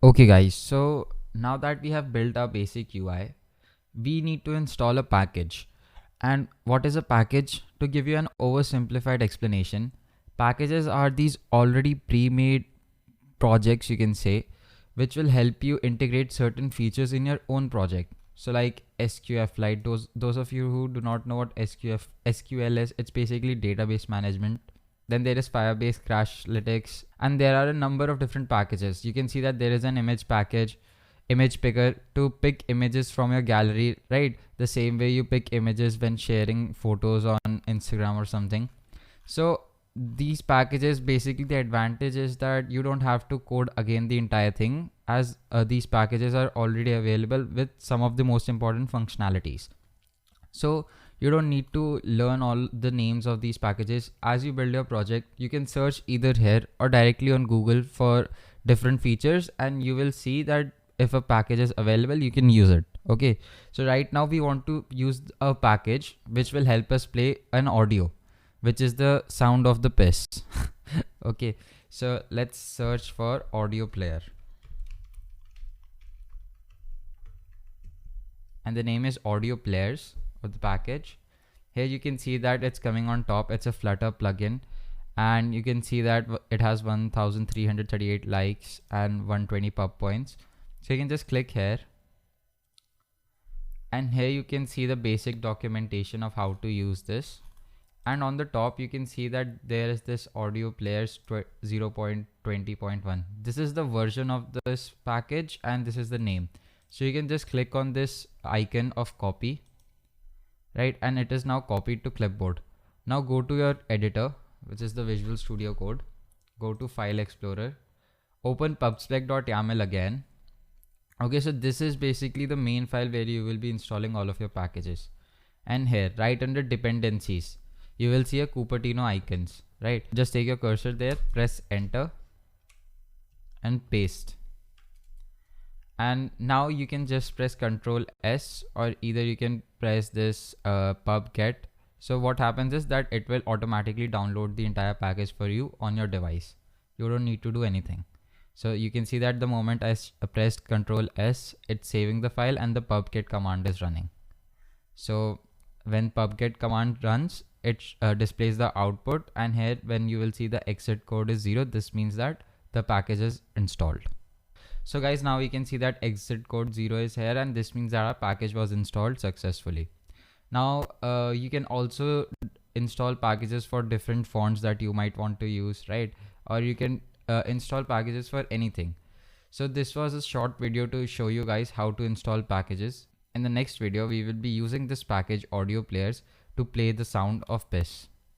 Okay guys, so now that we have built our basic UI, we need to install a package. And what is a package? To give you an oversimplified explanation, packages are these already pre-made projects, you can say, which will help you integrate certain features in your own project. So like SQF, those of you who do not know what SQL is, it's basically database management. Then there is Firebase, Crashlytics, and there are a number of different packages. You can see that there is an image package, image picker to pick images from your gallery, right? The same way you pick images when sharing photos on Instagram or something. So these packages, basically the advantage is that you don't have to code again the entire thing, as these packages are already available with some of the most important functionalities. So you don't need to learn all the names of these packages. As you build your project, you can search either here or directly on Google for different features, and you will see that if a package is available, you can use it. Okay, so right now we want to use a package which will help us play an audio, which is the sound of the piss. Okay, so let's search for audio player, and the name is audio players of the package. Here you can see that it's coming on top. It's a Flutter plugin, and you can see that it has 1338 likes and 120 pub points. So you can just click here, and here you can see the basic documentation of how to use this. And on the top you can see that there is this audio players 0.20.1. This is the version of this package, and this is the name. So you can just click on this icon of copy, right? And it is now copied to clipboard. Now go to your editor, which is the Visual Studio Code. Go to File Explorer, open pubspec.yaml again. Okay, so this is basically the main file where you will be installing all of your packages. And here, right under dependencies, you will see a Cupertino icons, right? Just take your cursor there, press enter and paste. And now you can just press Ctrl S, or either you can press this pub get. So what happens is that it will automatically download the entire package for you on your device. You don't need to do anything. So you can see that the moment I pressed Ctrl S, it's saving the file and the pubget command is running. So when pubget command runs, it displays the output, and here when you will see the exit code is 0, this means that the package is installed. So guys, now we can see that exit code 0 is here, and this means that our package was installed successfully. Now you can also install packages for different fonts that you might want to use, right? Or you can install packages for anything. So this was a short video to show you guys how to install packages. In the next video, we will be using this package audio players to play the sound of piss.